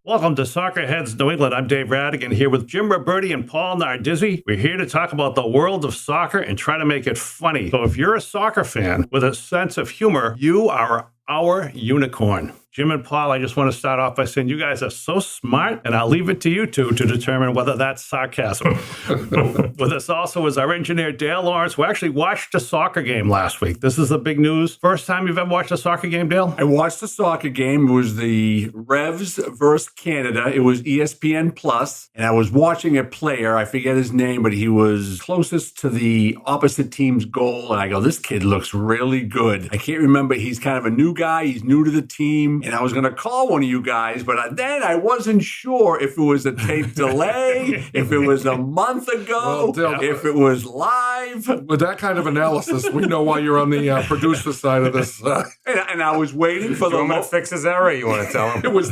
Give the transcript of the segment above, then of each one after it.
Welcome to Soccerheads New England. I'm Dave Rattigan here with Jim Ruberti and Paul Nardizzi. We're here to talk about the world of soccer and try to make it funny. So if you're a soccer fan with a sense of humor, you are our unicorn. Jim and Paul, I just want to start off by saying you guys are so smart, and I'll leave it to you two to determine whether that's sarcasm. With us also is our engineer, Dale Lawrence, who actually watched a soccer game last week. This is the big news. First time you've ever watched a soccer game, Dale? I watched a soccer game. It was the Revs versus Canada. It was ESPN Plus, and I was watching a player. I forget his name, but he was closest to the opposite team's goal, and I go, this kid looks really good. I can't remember. He's kind of a new guy. He's new to the team. And I was going to call one of you guys, but then I wasn't sure if it was a tape delay, if it was a month ago, if it was live. With that kind of analysis, we know why you're on the producer side of this. And I was waiting for the moment to fix his error. You want to tell him it was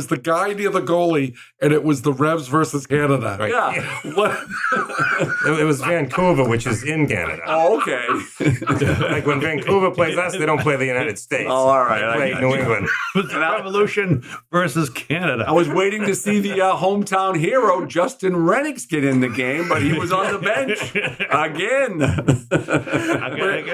the guy near the goalie, and it was the Revs versus Canada. Right. Yeah. It was Vancouver, which is in Canada. Oh, okay. Like when Vancouver plays us, they don't play the United States. Oh, all right. They play New England. Revolution versus Canada. I was waiting to see the hometown hero, Justin Rennicks, get in the game, but he was on the bench again.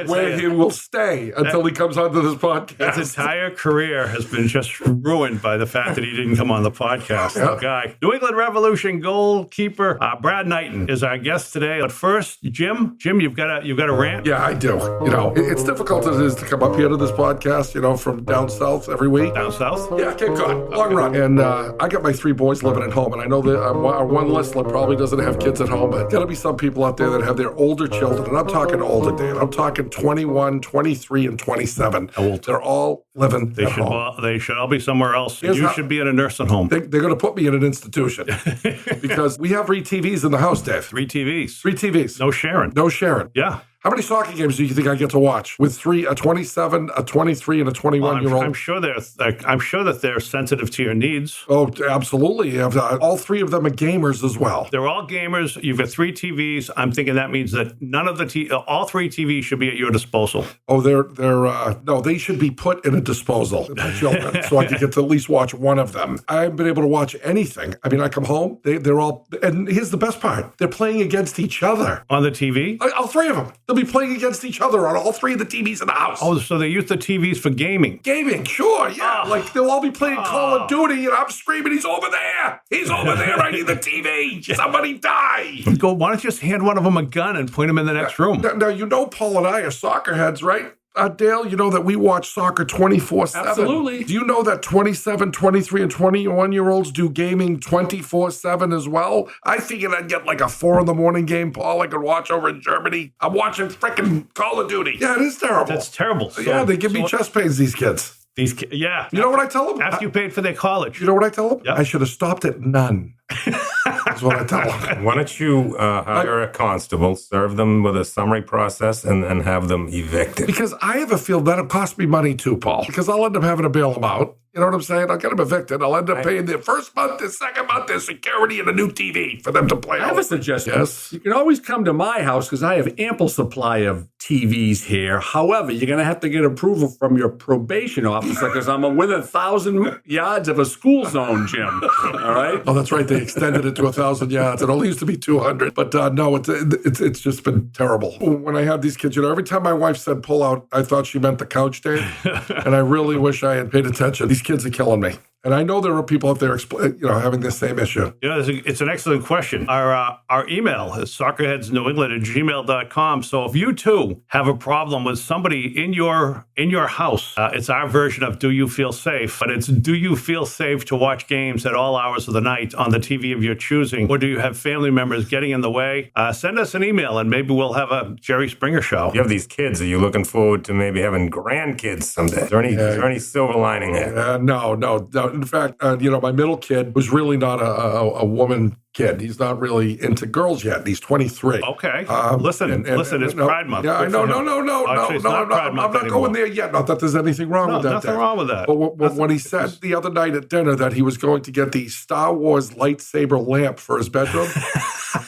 Where he will stay until he comes onto this podcast. His entire career has been just ruined by the fact that he didn't come on the podcast. That guy. New England Revolution goalkeeper Brad Knighton is our guest today. But first, Jim, you've got a rant. Yeah, I do. You know, it's difficult as it is to come up here to this podcast, you know, from down south every week. Down south? Yeah, Cape Cod, long run. And I got my three boys living at home, and I know that our one listener probably doesn't have kids at home, but got to be some people out there that have their older children, and I'm talking older, Dan. I'm talking 21, 23, and 27. Old. They're all living at home. They should all be somewhere else. You should be in a nursing home. They're going to put me in an institution because we have 3 TVs in the house, Dave. 3 TVs. 3 TVs. No sharing. No sharing. Yeah. How many soccer games do you think I get to watch with a 27, a 23, and a 21-year-old? I'm sure that they're sensitive to your needs. Oh, absolutely. All 3 of them are gamers as well. They're all gamers. You've got 3 TVs. I'm thinking that means that all 3 TVs should be at your disposal. Oh, no, they should be put in a disposal, my children, so I can get to at least watch one of them. I haven't been able to watch anything. I mean, I come home, they're all, and here's the best part, they're playing against each other. On the TV? All 3 of them. They'll be playing against each other on all 3 of the TVs in the house. Oh, so they use the TVs for gaming. Gaming, sure, yeah. Like they'll all be playing Call of Duty, and I'm screaming, he's over there. He's over there. I need the TV. Somebody die. Why don't you just hand one of them a gun and point him in the next room? Now, you know Paul and I are soccer heads, right? Dale, you know that we watch soccer 24/7. Absolutely. Do you know that 27, 23, and 21-year-olds do gaming 24/7 as well? I figured I'd get like a 4 a.m. game, Paul, I could watch over in Germany. I'm watching freaking Call of Duty. Yeah, it is terrible. That's terrible. Yeah, they give me chest pains, these kids. Yeah. You know what I tell them? After you paid for their college. You know what I tell them? Yep. I should have stopped at none. That's what I tell them. Why don't you hire a constable, serve them with a summary process, and have them evicted? Because I have a feel that'll cost me money too, Paul. Because I'll end up having to bail them out. You know what I'm saying? I'll get them evicted. I'll end up paying the first month, the second month, their security, and a new TV for them to play. I have a suggestion. Yes. You can always come to my house because I have ample supply of TVs here. However, you're going to have to get approval from your probation officer because I'm within 1,000 yards of a school zone, Jim. All right? Oh, that's right. They extended it to 1,000 yards. It only used to be 200. But no, it's just been terrible. When I have these kids, you know, every time my wife said pull out, I thought she meant the couch, Dave. And I really wish I had paid attention. These kids are killing me. And I know there are people out there, having the same issue. You know, it's an excellent question. Our email is soccerheadsnewengland@gmail.com. So if you too have a problem with somebody in your house, it's our version of Do You Feel Safe? But it's Do You Feel Safe to watch games at all hours of the night on the TV of your choosing? Or do you have family members getting in the way? Send us an email and maybe we'll have a Jerry Springer show. You have these kids. Are you looking forward to maybe having grandkids someday? Is there any silver lining there? No. In fact, my middle kid was really not a woman kid. He's not really into girls yet. He's 23. Okay. Listen, it's Pride Month. Yeah, I know. No. Actually, it's not Pride I'm Month not anymore. going there yet. Not that there's anything wrong with that. Nothing wrong with that. But when he said the other night at dinner that he was going to get the Star Wars lightsaber lamp for his bedroom,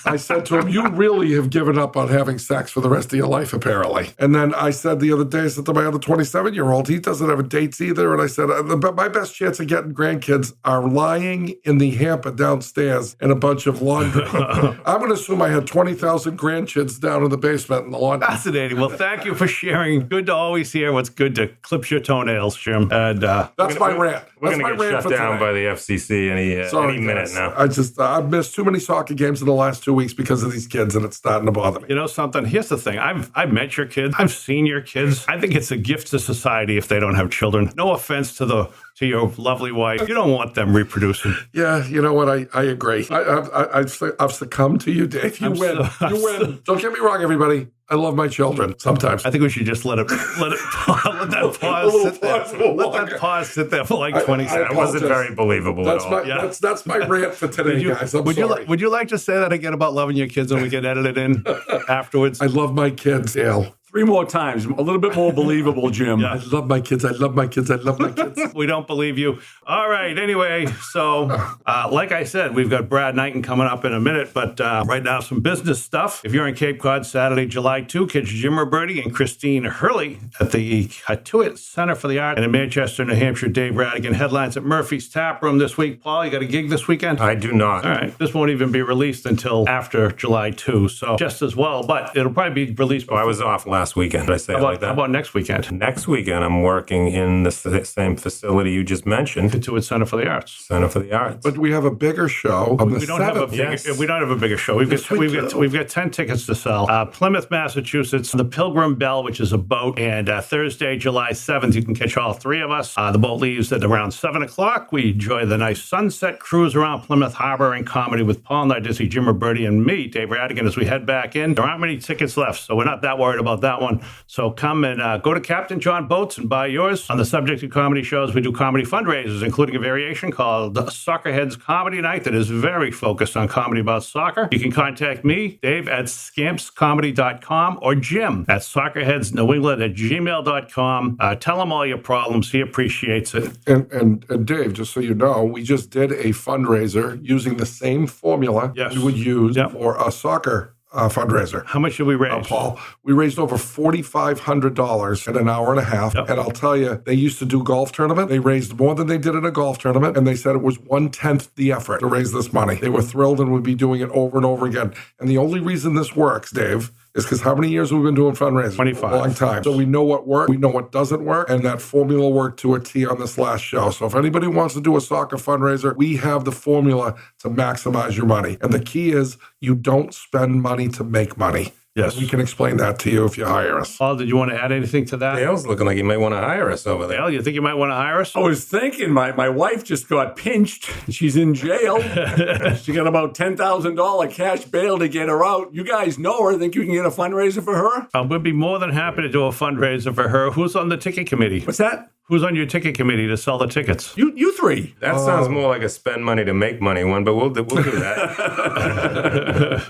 I said to him, you really have given up on having sex for the rest of your life, apparently. And then I said the other day, I said to my other 27-year-old, he doesn't have dates either. And I said, my best chance of getting grandkids are lying in the hamper downstairs in a bunch of laundry. I'm going to assume I had 20,000 grandkids down in the basement in the laundry. Fascinating. Well, thank you for sharing. Good to always hear what's good to clip your toenails, Jim. And that's my rant. We're That's going to get shut down by the FCC any minute now. I've missed too many soccer games in the last 2 weeks because of these kids, and it's starting to bother me. You know something? Here's the thing. I've met your kids. I've seen your kids. I think it's a gift to society if they don't have children. No offense to your lovely wife. You don't want them reproducing. Yeah, you know what? I agree. I've succumbed to you, Dave. You win. You win. Don't get me wrong, everybody. I love my children sometimes. I think we should just let that pause sit there for like 20 seconds. That wasn't very believable at all. That's my rant for today, guys. I'm sorry. Would you like to say that again about loving your kids and we can edit it in afterwards? I love my kids, Dale. 3 more times. A little bit more believable, Jim. I love my kids. I love my kids. I love my kids. We don't believe you. All right. Anyway, so like I said, we've got Brad Knighton coming up in a minute, but right now some business stuff. If you're in Cape Cod Saturday, July 2, catch Jim Ruberti and Christine Hurley at the Hatuit Center for the Arts. And in Manchester, New Hampshire, Dave Rattigan headlines at Murphy's Tap Room this week. Paul, you got a gig this weekend? I do not. All right. This won't even be released until after July 2, so just as well, but it'll probably be released before. I was off last weekend. Did I say it like that? How about next weekend? Next weekend, I'm working in the same facility you just mentioned. Hatuit Center for the Arts. Center for the Arts. But we have a bigger show on the We don't have a 7th. bigger. We don't have a bigger show. We've got 10 tickets to sell. Plymouth, Massachusetts, the Pilgrim Bell, which is a boat, and Thursday, July 7th, you can catch all 3 of us. The boat leaves at around 7 o'clock. We enjoy the nice sunset cruise around Plymouth Harbor and comedy with Paul Nardizzi, Jim Ruberti, and me, Dave Rattigan, as we head back in. There aren't many tickets left, so we're not that worried about that one. So come and go to Captain John Boats and buy yours. On the subject of comedy shows, we do comedy fundraisers, including a variation called Soccerheads Comedy Night that is very focused on comedy about soccer. You can contact me, Dave, at scampscomedy.com or Jim at soccerheadsnewengland@gmail.com. Tell him all your problems. He appreciates it. And Dave, just so you know, we just did a fundraiser using the same formula Yes. we would use Yep. for a soccer fundraiser. How much did we raise? Paul, we raised over $4,500 in an hour and a half. Yep. And I'll tell you, they used to do golf tournament. They raised more than they did in a golf tournament. And they said it was 1/10 the effort to raise this money. They were thrilled and would be doing it over and over again. And the only reason this works, Dave, is because how many years have we been doing fundraising? 25. A long time. So we know what works, we know what doesn't work, and that formula worked to a T on this last show. So if anybody wants to do a soccer fundraiser, we have the formula to maximize your money. And the key is you don't spend money to make money. Yes. We can explain that to you if you hire us. Paul, did you want to add anything to that? Dale's looking like he might want to hire us over there. Dale, you think you might want to hire us? I was thinking my wife just got pinched. She's in jail. She got about $10,000 cash bail to get her out. You guys know her. Think you can get a fundraiser for her? We'd be more than happy to do a fundraiser for her. Who's on the ticket committee? What's that? Who's on your ticket committee to sell the tickets? You 3. That sounds more like a spend money to make money one, but we'll do that.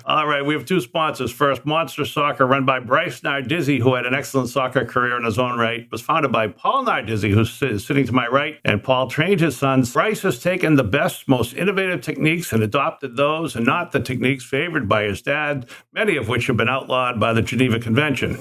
All right, we have 2 sponsors. First, Monster Soccer, run by Bryce Nardizzi, who had an excellent soccer career in his own right. It was founded by Paul Nardizzi, who's sitting to my right, and Paul trained his sons. Bryce has taken the best, most innovative techniques and adopted those and not the techniques favored by his dad, many of which have been outlawed by the Geneva Convention.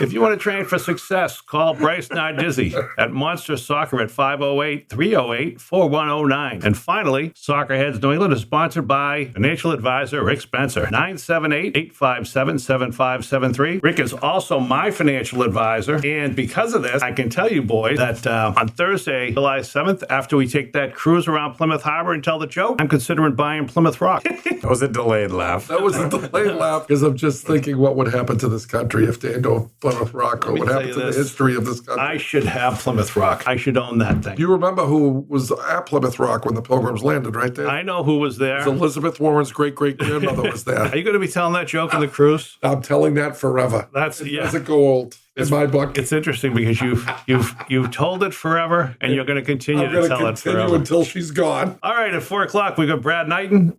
If you want to train for success, call Bryce Nardizzi at Monster Soccer at 508-308-4109. And finally, Soccerheads New England is sponsored by financial advisor Rick Spencer, 978-857-7573. Rick is also my financial advisor. And because of this, I can tell you, boys, that on Thursday, July 7th, after we take that cruise around Plymouth Harbor and tell the joke, I'm considering buying Plymouth Rock. That was a delayed laugh. That was a delayed laugh because I'm just thinking what would happen to this country if they had no Plymouth Rock, or what happened to the history of this country. I should have Plymouth Rock. I should own that thing. You remember who was at Plymouth Rock when the Pilgrims landed, right there? I know who was there. Elizabeth Warren's great-great-grandmother was there. Are you going to be telling that joke on the cruise? I'm telling that forever. It doesn't go old in my book. It's interesting because you've told it forever, and you're going to continue to tell it forever until she's gone. All right, at 4 o'clock we got Brad Knighton.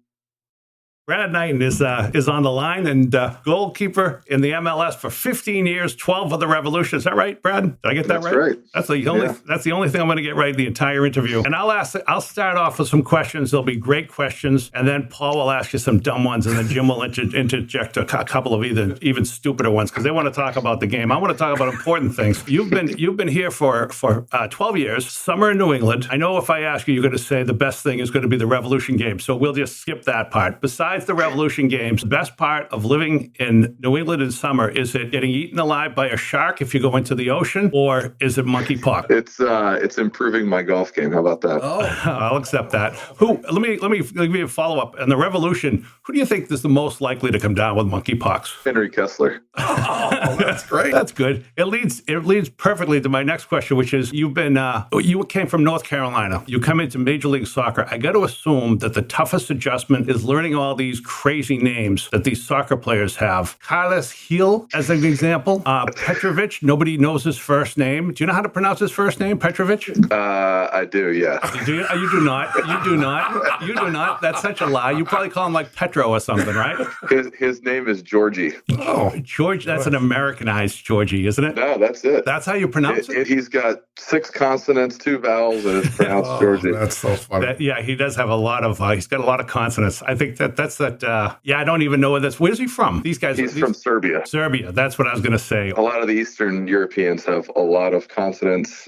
Brad Knighton is on the line, and goalkeeper in the MLS for 15 years, 12 for the Revolution. Is that right, Brad? Did I get that That's right. That's the only thing I'm going to get right the entire interview. And I'll start off with some questions. There'll be great questions, and then Paul will ask you some dumb ones, and then Jim will interject a couple of even stupider ones because they want to talk about the game. I want to talk about important things. You've been here for 12 years. Summer in New England. I know if I ask you, you're going to say the best thing is going to be the Revolution game. So we'll just skip that part. Besides the Revolution games, the best part of living in New England in summer, is it getting eaten alive by a shark if you go into the ocean, or is it monkeypox? It's improving my golf game. How about that? Oh, I'll accept that. Let me give you a follow-up. In the Revolution, who do you think is the most likely to come down with monkeypox? Henry Kessler. Oh, that's great. That's good. It leads perfectly to my next question, which is you came from North Carolina. You come into Major League Soccer. I got to assume that the toughest adjustment is learning all these crazy names that these soccer players have. Carlos Gil, as an example. Petrovic, nobody knows his first name. Do you know how to pronounce his first name, Petrovic? I do, yeah. You do not. You do not. You do not. That's such a lie. You probably call him like Petro or something, right? His name is Georgie. Oh, George. That's an Americanized Georgie, isn't it? No, that's it. That's how you pronounce it? He's got 6 consonants, 2 vowels, and it's pronounced Georgie. That's so funny. He does have a lot of. He's got a lot of consonants. I think that's that. I don't even know where that's. Where's he from? He's from Serbia. Serbia. That's what I was going to say. A lot of the Eastern Europeans have a lot of consonants,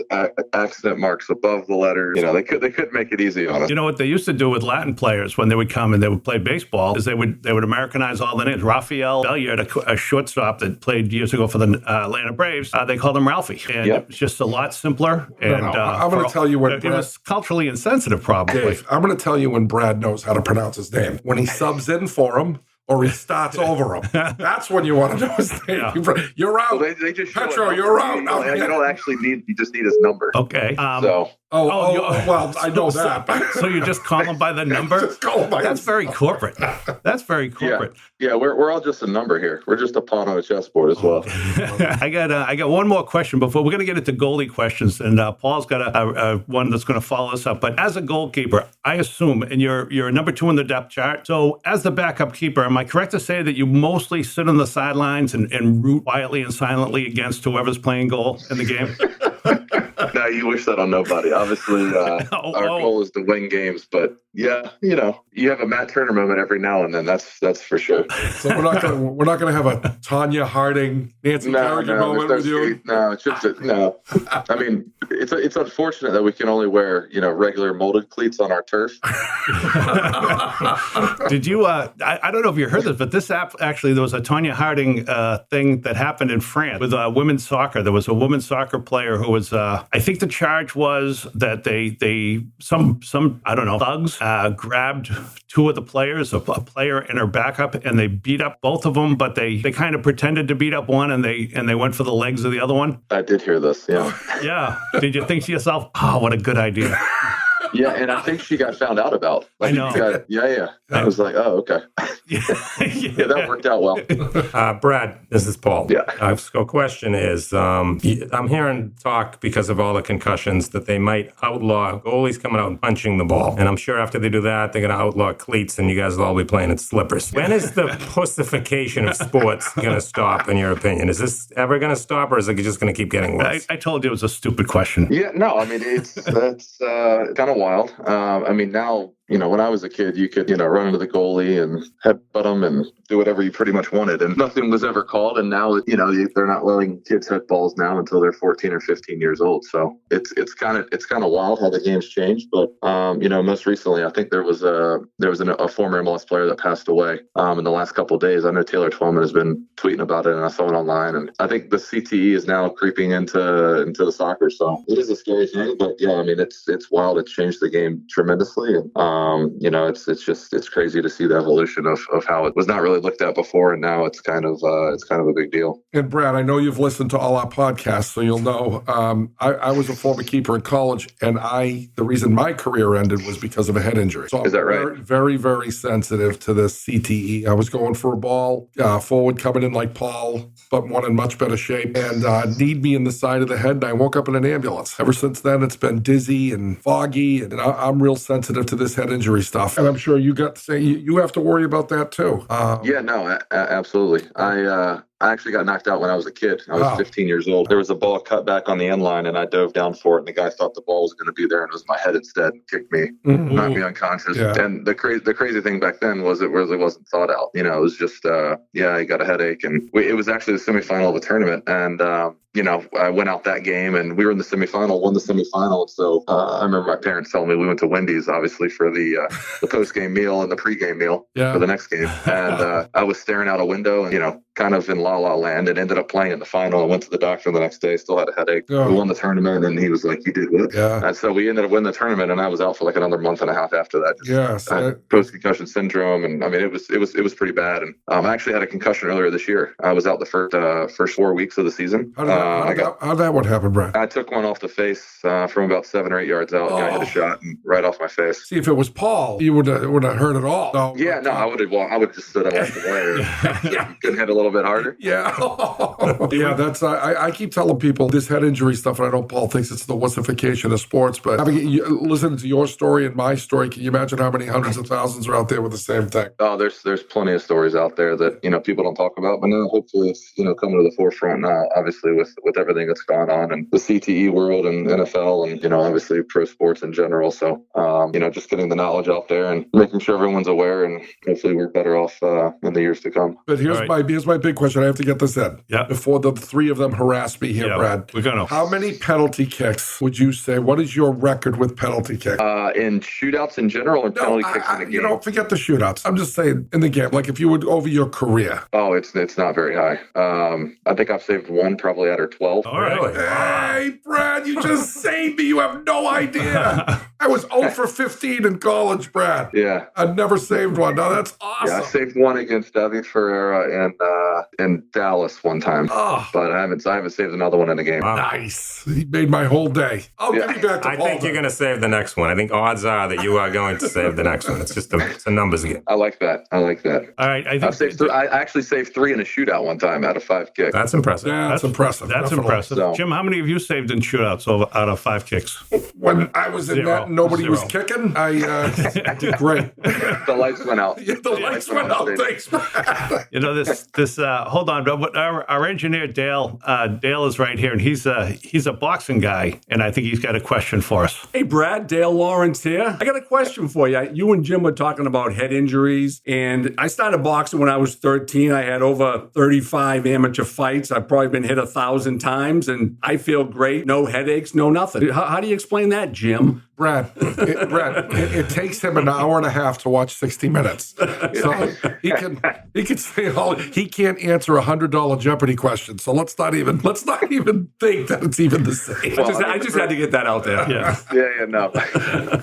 accent marks above the letters. They could make it easy on us. You know what they used to do with Latin players when they would come and they would play baseball is they would Americanize all the names. Rafael Belliard, a shortstop that played years ago for the Atlanta Braves, they called him Ralphie, and it was just a lot simpler. And I'm going to tell you what it was culturally insensitive, probably. Dave, I'm going to tell you when Brad knows how to pronounce his name. When he subs in for him, or he starts over him. That's when you want to know his name. Yeah. You're out. Well, they just Petro, you're out. You don't actually need. You just need his number. Okay. Well, I know that. So you just call him by the number? Just call him by That's very corporate. That's very corporate. Yeah, we're all just a number here. We're just a pawn on a chessboard as well. I got one more question before we're going to get into goalie questions, and Paul's got a one that's going to follow us up. But as a goalkeeper, I assume, and you're number 2 in the depth chart. So as the backup keeper, am I correct to say that you mostly sit on the sidelines and root quietly and silently against whoever's playing goal in the game? No, you wish that on nobody. Obviously, our goal is to win games, but yeah, you have a Matt Turner moment every now and then. That's for sure. So we're not gonna have a Tanya Harding, Nancy Kerrigan moment with you. No, it's just no. I mean, it's unfortunate that we can only wear regular molded cleats on our turf. Did you? I don't know if you heard this, but this actually there was a Tanya Harding thing that happened in France with women's soccer. There was a women's soccer player who was. I think the charge was that some I don't know thugs grabbed 2 of the players, a player and her backup, and they beat up both of them. But they kind of pretended to beat up one, and they went for the legs of the other one. I did hear this. Yeah. Yeah. Did you think to yourself, "Oh, what a good idea"? Yeah, and I think she got found out about. I know. I was like, oh, okay. Yeah, that worked out well. Brad, this is Paul. Yeah. So question is, I'm hearing talk because of all the concussions that they might outlaw goalies coming out and punching the ball. And I'm sure after they do that, they're going to outlaw cleats and you guys will all be playing in slippers. When is the pussification of sports going to stop, in your opinion? Is this ever going to stop, or is it just going to keep getting worse? I told you it was a stupid question. Yeah, no, I mean, that's kind of wild. I mean, now, when I was a kid, you could, run into the goalie and headbutt them and do whatever you pretty much wanted. And nothing was ever called. And now, they're not letting kids hit balls now until they're 14 or 15 years old. So it's kind of wild how the game's changed. But, most recently, I think there was a former MLS player that passed away in the last couple of days. I know Taylor Twellman has been tweeting about it, and I saw it online. And I think the CTE is now creeping into the soccer. So it is a scary thing. But yeah, I mean, it's wild. It's changed the game tremendously. And, it's crazy to see the evolution of how it was not really looked at before, and now it's kind of a big deal. And Brad, I know you've listened to all our podcasts, so you'll know I was a former keeper in college, and the reason my career ended was because of a head injury. So is that right? Very, very, very sensitive to the CTE. I was going for a ball, forward coming in like Paul, but one in much better shape, and kneed me in the side of the head, and I woke up in an ambulance. Ever since then, it's been dizzy and foggy, and I'm real sensitive to this head head injury stuff. And I'm sure you got to say you have to worry about that too. Yeah, no, absolutely. I actually got knocked out when I was a kid. I was 15 years old. There was a ball cut back on the end line, and I dove down for it. And the guy thought the ball was going to be there, and it was my head instead. Kicked me, knocked me unconscious. Yeah. And the crazy thing back then was it really wasn't thought out. You know, it was just I got a headache, and it was actually the semifinal of a tournament, and I went out that game, and we were in the semifinal, won the semifinal. So I remember my parents telling me we went to Wendy's, obviously, for the post-game meal and the pre-game meal for the next game. And I was staring out a window and, kind of in La La Land, and ended up playing in the final. I went to the doctor the next day, still had a headache. We won the tournament, and he was like, "You did what?" And so we ended up winning the tournament, and I was out for like another month and a half after that. I had post-concussion syndrome, and I mean, it was pretty bad. And I actually had a concussion earlier this year. I was out the first 4 weeks of the season. How'd that one happen, Brad? I took one off the face from about 7 or 8 yards out. I hit a shot and right off my face. See, if it was Paul, you would have hurt at all. I would have just stood up and walked away. Couldn't hit a little bit harder. That's I keep telling people this head injury stuff, and I know Paul thinks it's the wussification of sports, but listening to your story and my story, can you imagine how many hundreds of thousands are out there with the same thing? Oh, there's plenty of stories out there that people don't talk about, but now hopefully it's coming to the forefront now. Obviously with everything that's gone on and the CTE world and NFL and obviously pro sports in general. So just getting the knowledge out there and making sure everyone's aware, and hopefully we're better off in the years to come. But here's my big question. I have to get this in before the three of them harass me here, Brad. We're gonna. How many penalty kicks would you say? What is your record with penalty kicks? In shootouts in general, or penalty kicks in the game? Forget the shootouts. I'm just saying in the game, like if you would over your career. Oh, it's not very high. I think I've saved one probably out of 12. All right. Really? Hey, Brad, you just saved me. You have no idea. I was 0 for 15 in college, Brad. Yeah. I'd never saved one. Now that's awesome. Yeah, I saved one against David Ferreira in Dallas one time. But I haven't saved another one in the game. Wow. Nice. He made my whole day. I'll give you back to I Paul. think you're going to save the next one. I think odds are that you are going to save the next one. It's just it's a numbers game. I like that. All right. I actually saved 3 in a shootout one time out of 5 kicks. That's impressive. Yeah, that's impressive. That's Definitely. impressive. So, Jim, how many have you saved in shootouts out of 5 kicks? When I was in that, nobody was kicking. I did great. The lights went out. The lights went out. Thanks, Brad. This. Hold on, but our engineer Dale is right here, and he's a boxing guy, and I think he's got a question for us. Hey, Brad, Dale Lawrence here. I got a question for you. You and Jim were talking about head injuries, and I started boxing when I was 13. I had over 35 amateur fights. I've probably been hit 1,000 times, and I feel great. No headaches, no nothing. How do you explain that, Jim? Brad, it takes him an hour and a half to watch 60 Minutes. So he can say he can't answer $100 Jeopardy question. So let's not even think that it's even the same. I just had to get that out there. Yeah. No.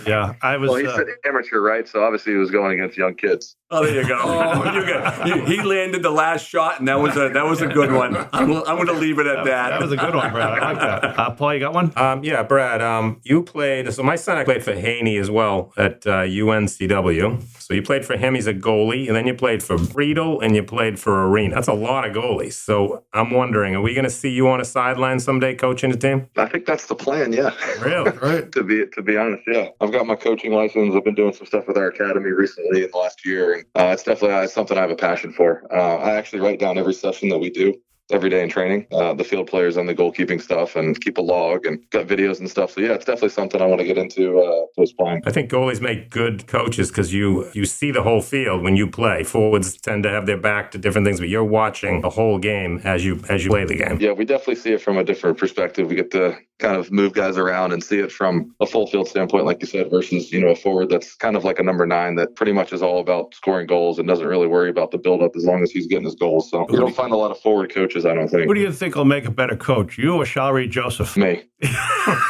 Yeah, I was. Well, he said amateur, right? So obviously he was going against young kids. Oh, there you go. He landed the last shot, and that was a good one. I'm going to leave it at that. That was a good one, Brad. I like that. Paul, you got one? Yeah, Brad. You played. So my son played for Haney as well at UNCW. So you played for him. He's a goalie, and then you played for Riedel, and you played for Arena. That's a lot of goalies. So I'm wondering, are we going to see you on a sideline someday coaching the team? I think that's the plan. Yeah. Really? Right. To be honest, yeah. I've got my coaching license. I've been doing some stuff with our academy recently in the last year. And it's definitely something I have a passion for. I actually write down every session that we do every day in training, the field players and the goalkeeping stuff, and keep a log and got videos and stuff. So yeah, it's definitely something I want to get into playing. I think goalies make good coaches because you see the whole field when you play. Forwards tend to have their back to different things, but you're watching the whole game as you play the game. Yeah, we definitely see it from a different perspective. We get to kind of move guys around and see it from a full field standpoint, like you said, versus a forward that's kind of like a number 9 that pretty much is all about scoring goals and doesn't really worry about the build-up as long as he's getting his goals. So you don't find a lot of forward coaches, I don't think. Who do you think will make a better coach, you or Shalrie Joseph? Me. How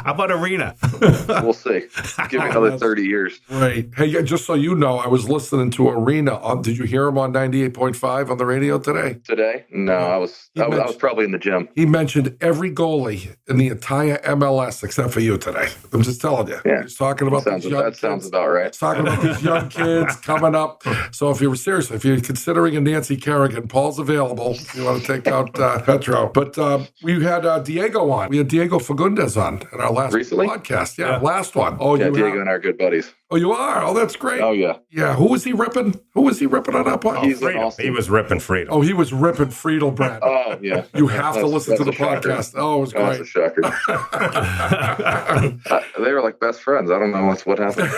about Arena? We'll see. Give me another 30 years. Right. Hey, just so you know, I was listening to Arena. Did you hear him on 98.5 on the radio today? Today? No, I was probably in the gym. He mentioned every goalie in the entire MLS except for you today. I'm just telling you. Yeah. He's talking about these young kids. That sounds about right. He's talking about these young kids coming up. So if you're considering a Nancy Kerrigan, Paul's available if you want to take out Petro. But we had Diego on. We had Diego Fagundes on in our last Recently? podcast. Yeah, last one. Oh, Yeah, you Diego have? and I are good buddies. Oh, you are? Oh, that's great. Oh, yeah. Yeah, who was he ripping? Who was he ripping on that podcast? He's an Friedel. awesome. He was ripping Friedel. Oh, he was ripping Friedel, Brad. Oh, yeah. You have to That's- listen to the that's a shocker. podcast. Oh, it was That's a great. shocker. They were like best friends. I don't know what happened.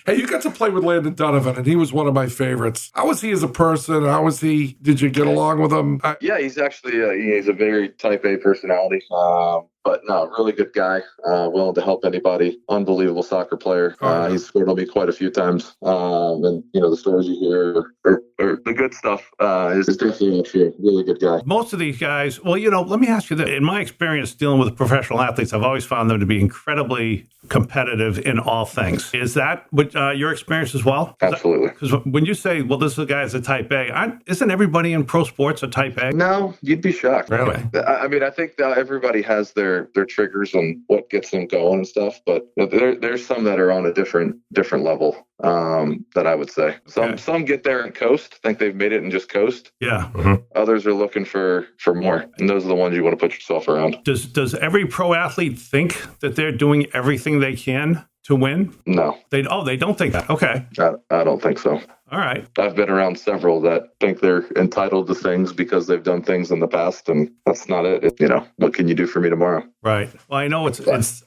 Hey, you got to play with Landon Donovan, and he was one of my favorites. How was he as a person? How was he? Did you get along with him? Yeah, he's actually he's a very type A personality. But no, really good guy. Willing to help anybody. Unbelievable soccer player. He's scored on me quite a few times. And the stories you hear or the good stuff is definitely true. Really good guy. Most of these guys, well, let me ask you this. In my experience dealing with professional athletes, I've always found them to be incredibly competitive in all things. Is that what your experience as well? Absolutely. Because when you say, well, this guy's a type A, isn't everybody in pro sports a type A? No, you'd be shocked. Really? I mean, I think that everybody has their triggers and what gets them going and stuff, but there's some that are on a different level that I would say. Some get there and coast, think they've made it and just coast. Yeah. Others are looking for more, and those are the ones you want to put yourself around. Does every pro athlete think that they're doing everything they can to win? No, They don't think that. Okay. I don't think so. All right. I've been around several that think they're entitled to things because they've done things in the past, and that's not it. What can you do for me tomorrow? Right. Well, I know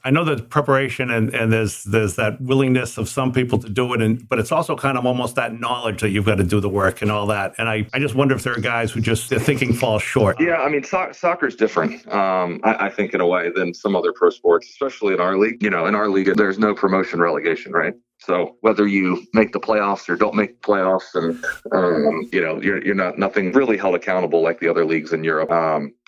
I know the preparation and there's that willingness of some people to do it, but it's also kind of almost that knowledge that you've got to do the work and all that. And I just wonder if there are guys who just their thinking falls short. Yeah, I mean, soccer's different, I think, in a way than some other pro sports, especially in our league. In our league, there's no promotion relegation, right? So whether you make the playoffs or don't make the playoffs, and you're nothing really held accountable like the other leagues in Europe.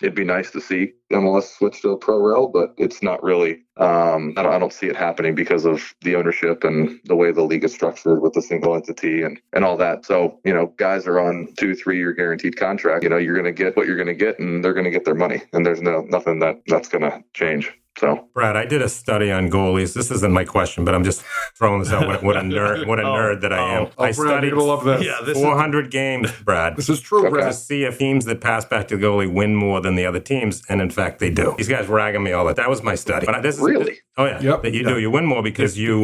It'd be nice to see MLS switch to a pro rel, but it's not really. I don't see it happening because of the ownership and the way the league is structured with the single entity and all that. So guys are on 2-3 year guaranteed contract. You're going to get what you're going to get, and they're going to get their money, and there's nothing that's going to change. So, Brad, I did a study on goalies. This isn't my question, but I'm just throwing this out. What a nerd that I am. I Brad, studied you're gonna love this. Yeah, 400 games, Brad. This is true, Okay. Brad. To see if teams that pass back to the goalie win more than the other teams, and in fact they do. These guys ragging me all that was my study. But this is, Really? Oh yeah, Yep. that you do. You win more because you're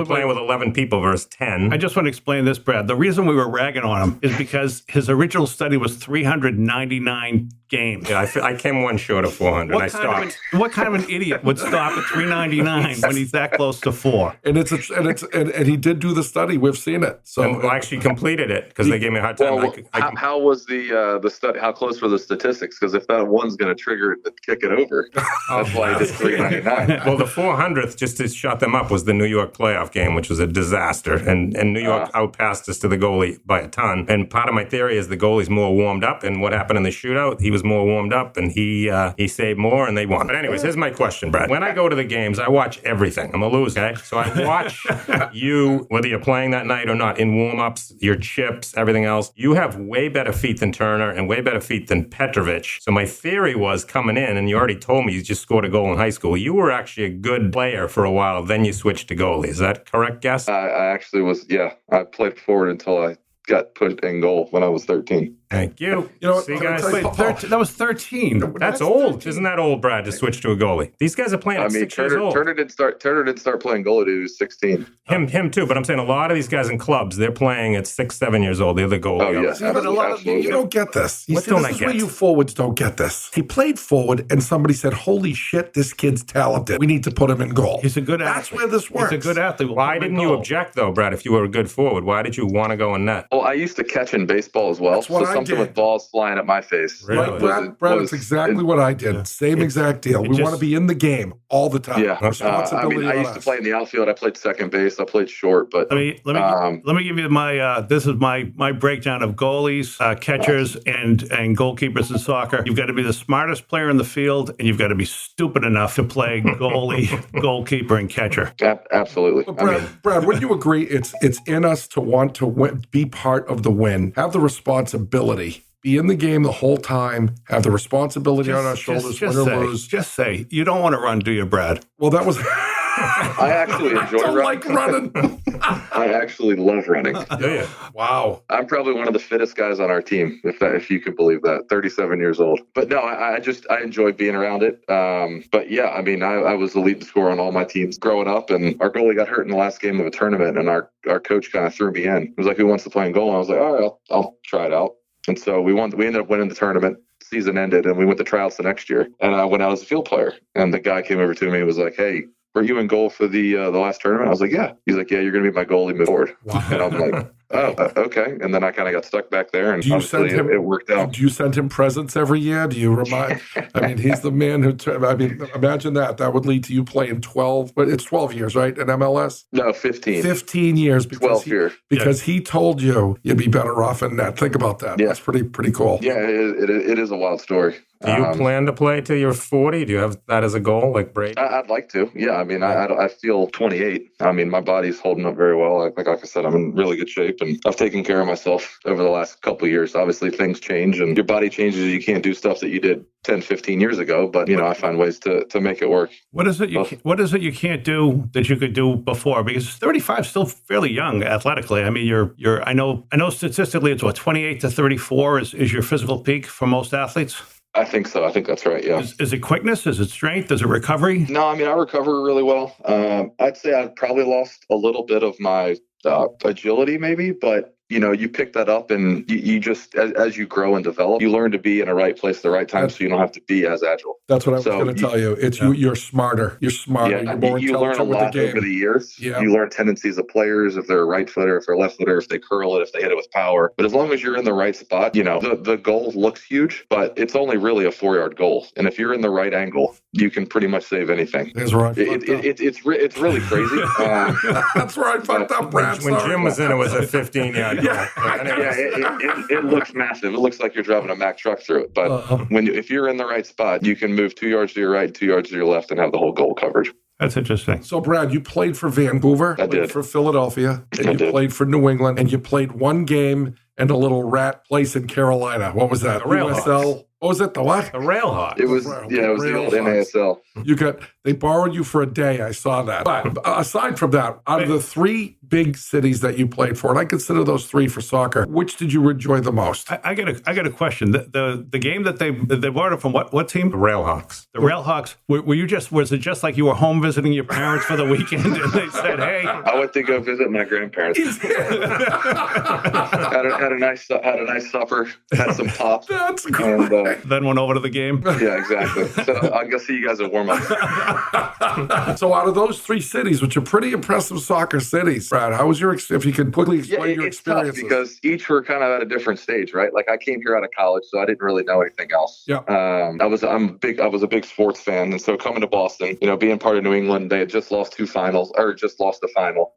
playing with 11 people versus 10. I just want to explain this, Brad. The reason we were ragging on him is because his original study was 399 games. Yeah, I came one short of 400. I stopped. What kind of an idiot would stop at 399 when he's that close to 4? And and he did do the study. We've seen it. So And I actually completed it because they gave me a hard time. Well, how was the study? How close were the statistics? Because if that one's going to trigger it to kick it over, that's why he did 399. Well, the 400th, just to shut them up, was the New York playoff game, which was a disaster. And New York outpassed us to the goalie by a ton. And part of my theory is the goalie's more warmed up. And what happened in the shootout, he was more warmed up, and he saved more, and they won. But anyways, here's my question, Brad. When I go to the games, I watch everything. I'm a loser, okay? So I watch you, whether you're playing that night or not, in warm-ups, your chips, everything else. You have way better feet than Turner and way better feet than Petrovic. So my theory was coming in, and you already told me you just scored a goal in high school. You were actually a good player for a while, then you switched to goalie. Is that correct guess? I actually was. Yeah, I played forward until I got put in goal when I was 13. Thank you. You know what, See, I'm gonna guys? tell you- Wait, that was 13. That's old. Isn't that old, Brad, to switch to a goalie? These guys are playing at 6 years old. Turner didn't start playing goalie till he was 16. Him too, but I'm saying a lot of these guys in clubs, they're playing at 6, 7 years old. They're the goalie. Oh, yeah. See, but a lot of you don't get this. What See, don't this I is where get? you forwards don't get this. He played forward, and somebody said, "Holy shit, this kid's talented. We need to put him in goal." He's a good athlete. That's where this works. He's a good athlete. We'll Why put him in didn't you goal. object, though, Brad, if you were a good forward? Why did you want to go in net? Well, I used to catch in baseball as well. That's what so I something did. with balls flying at my face. Really? Right, Brad, it's exactly what I did. Same exact deal. We just- want to be in the game all the time. Yeah, Responsibility I on used to us. play in the outfield. I played second base. I played short, but Let me give you my this is my breakdown of goalies, catchers, and goalkeepers in soccer. You've got to be the smartest player in the field, and you've got to be stupid enough to play goalie, goalkeeper, and catcher. absolutely. But Brad, wouldn't you agree it's in us to want to win, be part of the win, have the responsibility, be in the game the whole time, have the responsibility on our shoulders, win or lose? Just say, you don't want to run, do you, Brad? Well, that was I actually enjoy Don't running. like running. I actually love running. Yeah. Wow. I'm probably one of the fittest guys on our team, if you can believe that. 37 years old. But no, I enjoy being around it. But yeah, I mean, I was the leading scorer on all my teams growing up, and our goalie got hurt in the last game of a tournament, and our coach kind of threw me in. He was like, "Who wants to play in goal?" And I was like, "All right, I'll try it out." And so we ended up winning the tournament. Season ended, and we went to tryouts the next year. And I went out as a field player. And the guy came over to me and was like, "Hey, were you in goal for the last tournament?" I was like, "Yeah." He's like, "Yeah, you're going to be my goalie moving forward." Wow. And I'm like, "Oh, okay." And then I kind of got stuck back there, and obviously it worked out. Do you send him presents every year? Do you remind? I mean, he's the man who. Imagine that. That would lead to you playing 12. But it's 12 years, right? In MLS. No, 15. 15 years. 12 years. Because he told you you'd be better off in net. Think about that. Yeah. That's pretty cool. Yeah, it is a wild story. Do you plan to play till you're 40? Do you have that as a goal, like Brady? I'd like to. Yeah, I mean, I feel 28. I mean, my body's holding up very well. Like I said, I'm in really good shape, and I've taken care of myself over the last couple of years. Obviously, things change, and your body changes. You can't do stuff that you did 10, 15 years ago, but, I find ways to make it work. What is it you can't do that you could do before? Because 35 is still fairly young athletically. I mean, I know statistically it's 28 to 34 is your physical peak for most athletes. I think so. I think that's right. Yeah. Is it quickness? Is it strength? Is it recovery? No, I mean, I recover really well. I'd say I've probably lost a little bit of my agility maybe, but you pick that up, and you just, as you grow and develop, you learn to be in the right place at the right time, so you don't have to be as agile. That's what I was going to tell you. It's you're smarter. You're smarter. Yeah, you're more you learn a lot over the years. Yeah. You learn tendencies of players, if they're a right footer, if they're a left footer, if they curl it, if they hit it with power. But as long as you're in the right spot, the goal looks huge, but it's only really a 4-yard goal. And if you're in the right angle, you can pretty much save anything. That's right. It's really crazy. That's where I fucked up, Brad. When Jim was in, it was a 15-yard goal. Yeah, it looks massive. It looks like you're driving a Mack truck through it. But if you're in the right spot, you can move 2 yards to your right, 2 yards to your left, and have the whole goal covered. That's interesting. So, Brad, you played for Vancouver, I did. for Philadelphia, and you played for New England, and you played one game in a little rat place in Carolina. What was that? The Railhawks. USL? What was it? The what? The Railhawks. It was the old NASL. They borrowed you for a day. I saw that. But aside from that, out of the 3 big cities that you played for, and I consider those 3 for soccer, which did you enjoy the most? I got a question. The game that they brought it from what team? The Railhawks. The Railhawks. Was it just like you were home visiting your parents for the weekend and they said, "Hey"? I went to go visit my grandparents. had a nice supper, had some pop. That's great. And, Then went over to the game. yeah, exactly. So I'll go see you guys at warm up. So out of those 3 cities, which are pretty impressive soccer cities, Brad, how was if you could quickly explain your it's tough experiences? because each were kind of at a different stage, right? Like I came here out of college, so I didn't really know anything else. Yeah. I was a big sports fan, and so coming to Boston, being part of New England, they had just lost the final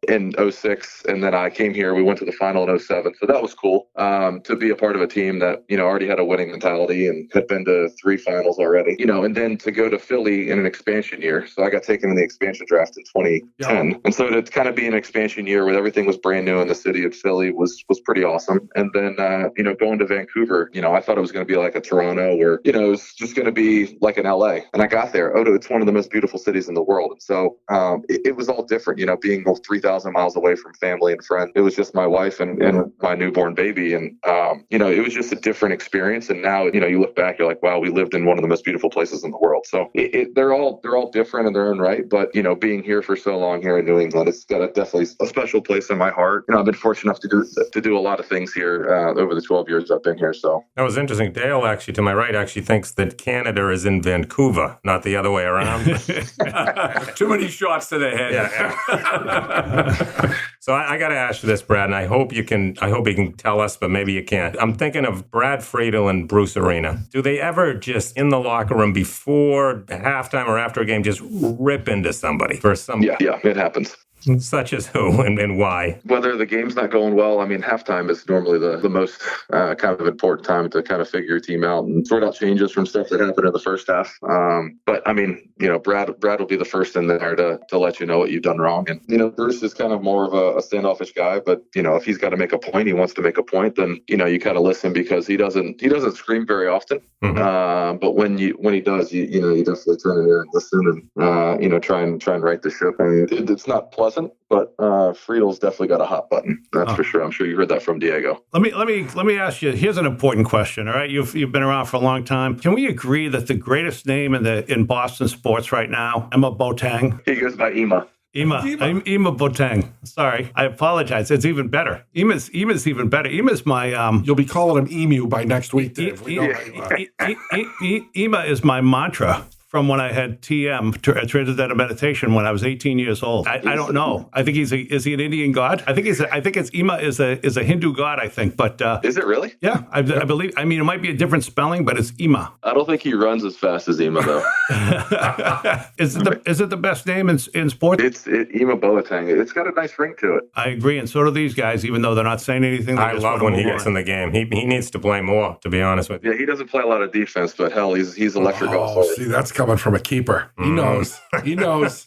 in 2006, and then I came here. We went to the final in 2007, so that was cool to be a part of a team that already had a winning mentality and had been to 3 finals already. And then to go to Philly in an expansion year. So I got taken in the expansion draft in 2010, and so to kind of be an expansion year where everything was brand new in the city of Philly was pretty awesome. And then going to Vancouver, I thought it was going to be like a Toronto, or it was just going to be like an LA. And I got there. It's one of the most beautiful cities in the world. And so it was all different. Being 3,000 miles away from family and friends. It was just my wife and my newborn baby, and it was just a different experience. And now you look back, you're like, wow, we lived in one of the most beautiful places in the world. So they're all different in their own right. But being here for so long here in New England, it's got definitely a special place in my heart. I've been fortunate enough to do a lot of things here over the 12 years I've been here. So that was interesting. Dale, actually, to my right, actually thinks that Canada is in Vancouver, not the other way around. Too many shots to the head. Yeah. So I got to ask you this, Brad, and I hope you can tell us, but maybe you can't. I'm thinking of Brad Friedel and Bruce Arena. Do they ever just in the locker room before halftime or after a game just rip into somebody for some? Yeah, it happens. Such as who and why? Whether the game's not going well, I mean, halftime is normally the most kind of important time to kind of figure your team out and sort out changes from stuff that happened in the first half. But I mean, Brad will be the first in there to let you know what you've done wrong. And, Bruce is kind of more of a standoffish guy, but, if he's got to make a point, he wants to make a point, then, you kind of listen because he doesn't scream very often. Mm-hmm. But when he does, you definitely turn in here and listen and, try and right the ship. I mean, it's not pleasant, but Friedel's definitely got a hot button. That's for sure. I'm sure you heard that from Diego. Let me ask you. Here's an important question. All right, you've been around for a long time. Can we agree that the greatest name in Boston sports right now, Emma Boateng? He goes by Ema. Ema Boateng. Sorry, I apologize. It's even better. Ema's even better. Ema's my. You'll be calling him Emu by next week, Dave. Ema is my mantra from when I had TM, Transcendental Meditation, when I was 18 years old. I don't know. I think is he an Indian god? I think it's Ema is a Hindu god, I think. But is it really? Yeah, I believe. I mean, it might be a different spelling, but it's Ema. I don't think he runs as fast as Ema though. Is it the best name in sports? It's Ema Boateng. It's got a nice ring to it. I agree, and so do these guys, even though they're not saying anything. I love when he gets in the game. He needs to play more, to be honest with you. Yeah, he doesn't play a lot of defense, but hell, he's electric off forward. See, that's coming from a keeper. He knows. He knows.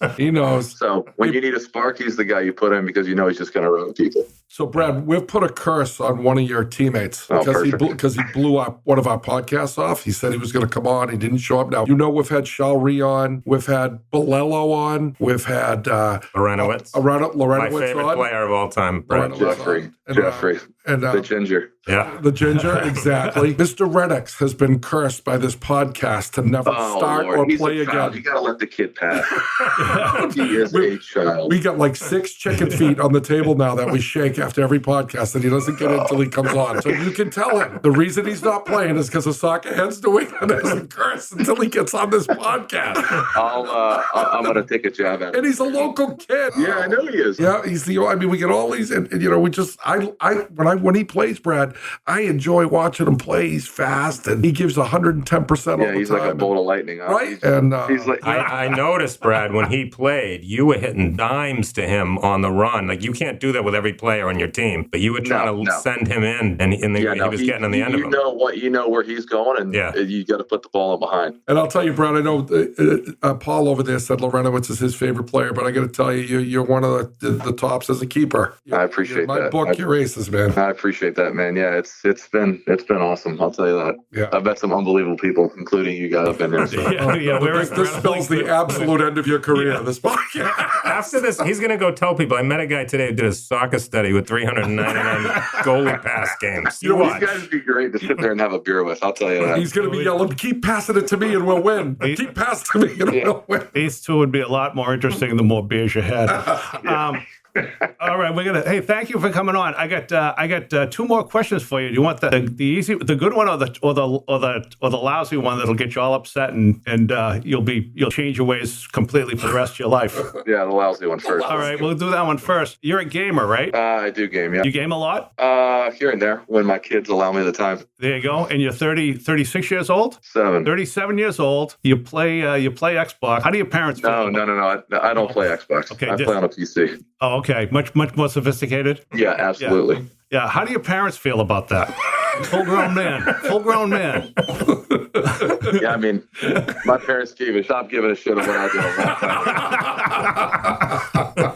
So when you need a spark, he's the guy you put in because he's just going to run people. So, Brad, we've put a curse on one of your teammates because he blew up one of our podcasts off. He said he was going to come on. He didn't show up. Now, we've had Shalri on. We've had Bolello on. We've had Lorenowitz. My favorite player of all time, Brad. Jeffrey. And the ginger. Yeah. The ginger, exactly. Mr. Reddix has been cursed by this podcast to never start or play again. You got to let the kid pass. He is a child. We got like 6 chicken feet on the table now that we shake after every podcast, and he doesn't get it until he comes on. So you can tell him the reason he's not playing is because the Soccerheads New England hasn't cursed until he gets on this podcast. I'm going to take a jab at him. And he's a local kid. Yeah, I know he is. Yeah, he's we get all these, and we just, when he plays, Brad, I enjoy watching him play. He's fast, and he gives 110% all the time. Yeah, he's like a bolt of lightning. Right? And he's like, I noticed, Brad, when he played, you were hitting dimes to him on the run. Like, you can't do that with every player on your team, but you were trying to send him in, and he was getting on the end of him. You know where he's going, and you got to put the ball in behind. And I'll tell you, Brad, I know Paul over there said Lorenowitz is his favorite player, but I got to tell you, you're one of the tops as a keeper. I appreciate that. My book, your aces, man. I appreciate that, man. Yeah, it's been awesome. I'll tell you that. Yeah. I've met some unbelievable people, including you guys up in there. So. This spells the absolute end of your career. This podcast. After this, he's going to go tell people. I met a guy today who did a soccer study with 399 goalie pass games. These guys would be great to sit there and have a beer with. I'll tell you that. He's going to be yelling, "Keep passing it to me and we'll win. Keep passing to me and we'll win." These two would be a lot more interesting the more beers you had. All right, hey, thank you for coming on. I got 2 more questions for you. Do you want the easy, the good one, or the lousy one that'll get you all upset and you'll change your ways completely for the rest of your life? Yeah, the lousy one first. All right, we'll do that one first. You're a gamer, right? I do game. Yeah. You game a lot? Here and there when my kids allow me the time. There you go. And you're 36 years old? 37 years old. You play Xbox. How do your parents feel? No. I don't play Xbox. Okay, I play on a PC. Oh, okay. Much more sophisticated? Yeah, absolutely. Yeah. How do your parents feel about that? Full grown man. Yeah, I mean, my parents stopped giving a shit about what I did a long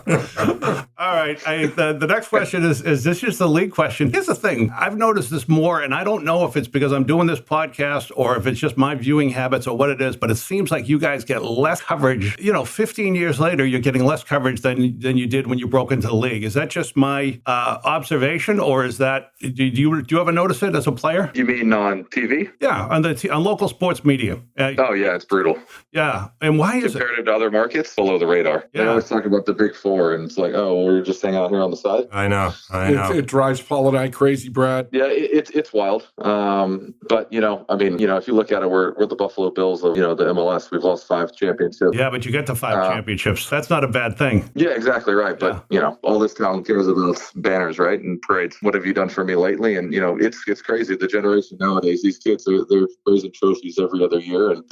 time. All right. The next question is this just the league question? Here's the thing. I've noticed this more, and I don't know if it's because I'm doing this podcast or if it's just my viewing habits or what it is, but it seems like you guys get less coverage. 15 years later, you're getting less coverage than you did when you broke into the league. Is that just my observation, or is that do you ever notice it as a player? You mean on TV? Yeah, on local sports media. Oh yeah, it's brutal. Yeah, and why is it compared to other markets below the radar? Yeah. They always talk about the big four, and it's like, oh, we're just hanging out here on the side. I know. It drives Paul and I crazy, Brad. Yeah, it's wild. But if you look at it, we're the Buffalo Bills of the MLS. We've lost 5 championships. Yeah, but you get to 5 championships. That's not a bad thing. Yeah, exactly right. But all this town cares about banners, right, and parades. What have you done for me lately? And it's crazy. The generation nowadays, these kids they're raising trophies every every other year. And,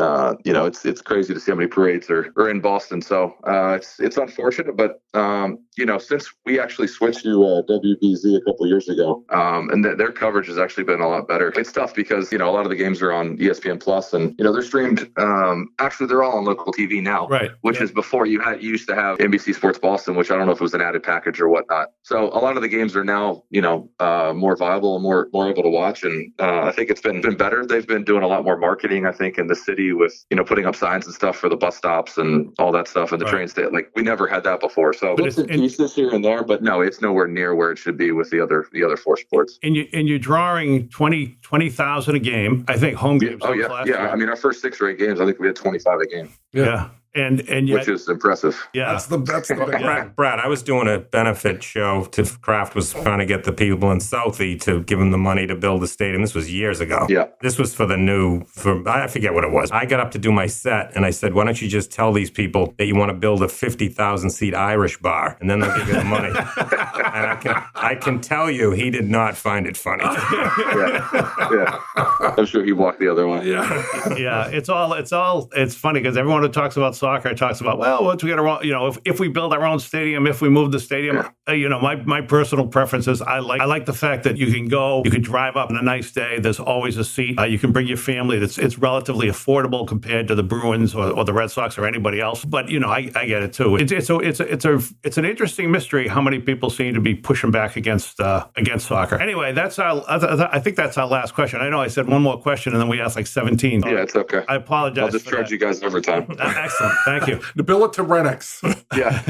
it's crazy to see how many parades are in Boston. So it's unfortunate, but, since we actually switched to WBZ a couple of years ago, and their coverage has actually been a lot better. It's tough because, a lot of the games are on ESPN Plus, and, they're streamed. Actually, they're all on local TV now, right? Which is before you used to have NBC Sports Boston, which I don't know if it was an added package or whatnot. So a lot of the games are now, more viable and more able to watch. And I think it's been better. They've been doing a lot more marketing, I think, in the city with, putting up signs and stuff for the bus stops and all that stuff and the train station. Like, we never had that before. So bits and pieces here and there, but no, it's nowhere near where it should be with the other four sports. And you're drawing 20,000 a game. I think home games. Oh yeah. Yeah. I mean, our first 6 or 8 games, I think we had 25 a game. Yeah. And yet, which is impressive. Yeah, that's the big Brad, I was doing a benefit show to Kraft was trying to get the people in Southie to give them the money to build the stadium. This was years ago. Yeah. This was for I forget what it was. I got up to do my set and I said, why don't you just tell these people that you want to build a 50,000 seat Irish bar and then they'll give you the money. And I can tell you he did not find it funny. Yeah. I'm sure he walked the other way. Yeah. It's funny because everyone who talks about soccer talks about, well, once we get our own, if we build our own stadium, if we move the stadium, my personal preference is I like the fact that you can drive up on a nice day. There's always a seat. You can bring your family. It's relatively affordable compared to the Bruins or the Red Sox or anybody else. But I get it too. It's an interesting mystery how many people seem to be pushing back against soccer. Anyway, I think that's our last question. I know I said one more question and then we asked like 17. Yeah, it's okay. I apologize. I'll just charge you guys overtime. Excellent. Thank you. Nabil to Renix. Yeah.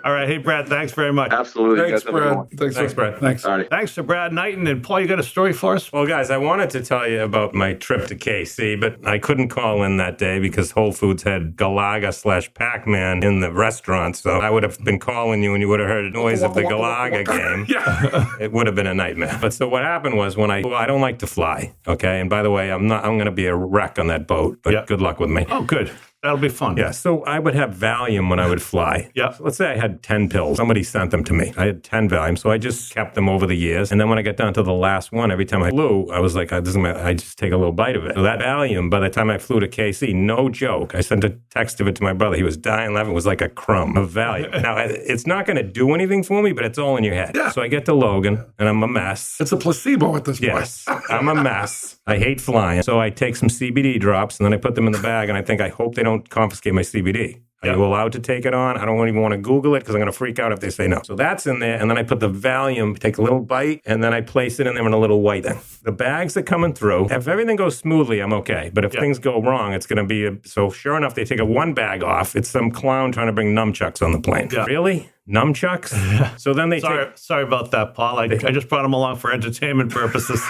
All right. Hey, Brad, thanks very much. Absolutely. Thanks, Brad. Thanks, Brad. Thanks. All right. Thanks to Brad Knighton. And Paul, you got a story for us? Well, guys, I wanted to tell you about my trip to KC, but I couldn't call in that day because Whole Foods had Galaga/Pac-Man in the restaurant. So I would have been calling you and you would have heard the noise of the Galaga game. Yeah. It would have been a nightmare. But so what happened was I don't like to fly. Okay. And by the way, I'm going to be a wreck on that boat, but good luck with me. Oh, good. That'll be fun. Yeah, so I would have Valium when I would fly. Yeah. So let's say I had 10 pills. Somebody sent them to me. I had 10 Valium, so I just kept them over the years. And then when I got down to the last one, every time I flew, I was like, it doesn't matter. I just take a little bite of it. So that Valium, by the time I flew to KC, no joke, I sent a text of it to my brother. He was dying laughing. It was like a crumb of Valium. Now, it's not going to do anything for me, but it's all in your head. Yeah. So I get to Logan, and I'm a mess. It's a placebo at this point. Yes, I'm a mess. I hate flying. So I take some CBD drops, and then I put them in the bag, and I hope they don't confiscate my CBD. Are you allowed to take it on? I don't even want to Google it because I'm going to freak out if they say no. So that's in there. And then I put the Valium, take a little bite, and then I place it in there in a little white thing. The bags are coming through. If everything goes smoothly, I'm okay. But if things go wrong, it's going to be so sure enough, they take one bag off. It's some clown trying to bring nunchucks on the plane. Yeah. Really? Nunchucks? So then they Sorry about that, Paul. I just brought him along for entertainment purposes.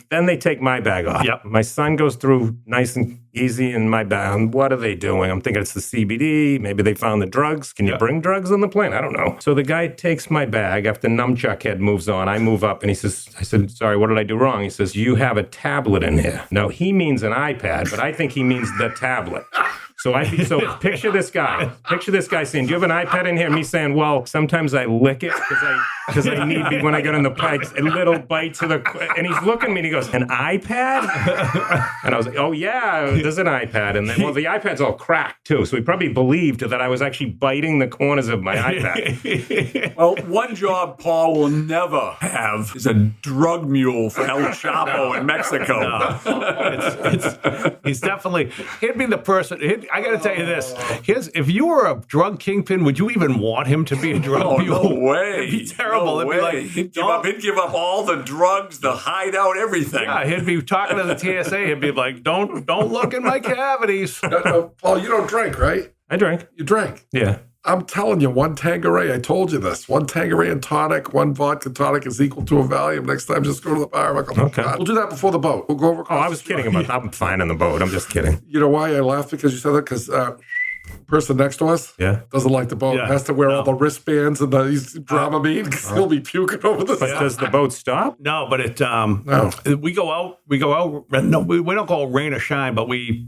Then they take my bag off. Yep. My son goes through nice and easy in my bag. What are they doing? I'm thinking it's the CBD. Maybe they found the drugs. Can you bring drugs on the plane? I don't know. So the guy takes my bag. After Nunchuck head moves on, I move up and he says, I said, sorry, what did I do wrong? He says, you have a tablet in here. Now, he means an iPad, but I think he means the tablet. So picture this guy. Picture this guy saying, do you have an iPad in here? Me saying, well, sometimes I lick it because I need when I get on the plane, a little bite to the, and he's looking at me and he goes, an iPad? And I was like, oh yeah, there's an iPad. And then, well, the iPad's all cracked too. So he probably believed that I was actually biting the corners of my iPad. Well, one job Paul will never have is a drug mule for El Chapo in Mexico. No, he's definitely, he'd be the person, I got to tell you this. If you were a drug kingpin, would you even want him to be a drug mule? No way. It'd be terrible. No It'd way. be like, He'd give up all the drugs, the hideout, everything. Yeah, he'd be talking to the TSA. He'd be like, don't look in my cavities. Paul, you don't drink, right? I drink. You drink. Yeah. I'm telling you, one Tanqueray, I told you this, one Tanqueray and tonic, one vodka tonic is equal to a Valium. Next time, just go to the bar. Okay. We'll do that before the boat. We'll go over. Oh, I was kidding about that. I'm fine on the boat. I'm just kidding. You know why I laughed? Because you said that? Because person next to us doesn't like the boat. Yeah. Has to wear all the wristbands and these Dramamine because he'll be puking over the But side. does the boat stop? No, but it No. we go out. No, we don't go rain or shine, but we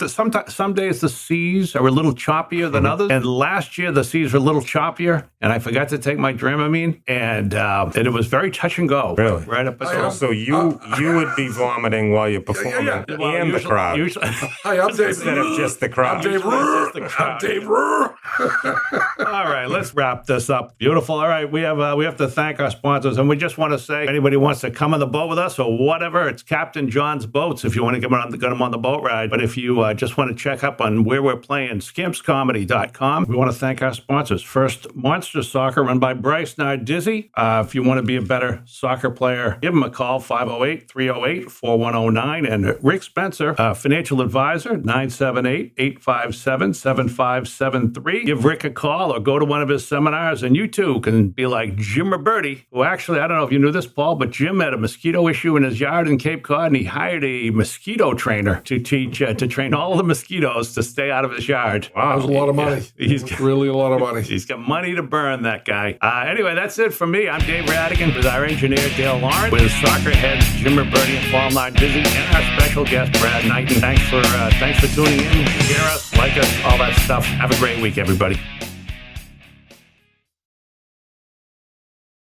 some days the seas are a little choppier than others. And last year the seas were a little choppier, and I forgot to take my Dramamine, and it was very touch and go. Really? Right up. So you would be vomiting while you're performing and the crowd Hi, I'm Dave. instead of just the crowd. I'm Dave Ruhr. I'm Dave Ruhr. All right, let's wrap this up. Beautiful. All right, we have to thank our sponsors, and we just want to say, if anybody wants to come on the boat with us or whatever, it's Captain John's Boats if you want to get them on the boat ride. But if you just want to check up on where we're playing, skimpscomedy.com. We want to thank our sponsors. First, Monster Soccer, run by Bryce Nardizzi. If you want to be a better soccer player, give him a call, 508-308-4109. And Rick Spencer, financial advisor, 978-857-7573. Give Rick a call or go to one of his seminars, and you too can be like Jim Ruberti, who actually, I don't know if you knew this, Paul, but Jim had a mosquito issue in his yard in Cape Cod, and he hired a mosquito trainer to train all the mosquitoes to stay out of his yard. That was a lot of money. He's really a lot of money. He's got money to burn, that guy. Anyway, that's it from me. I'm Dave Rattigan with our engineer, Dale Lawrence, with Soccerheads, Jim Ruberti and Paul Nardizzi, and our special guest, Brad Knighton. Thanks for tuning in. Share us, like us, all that stuff. Have a great week, everybody.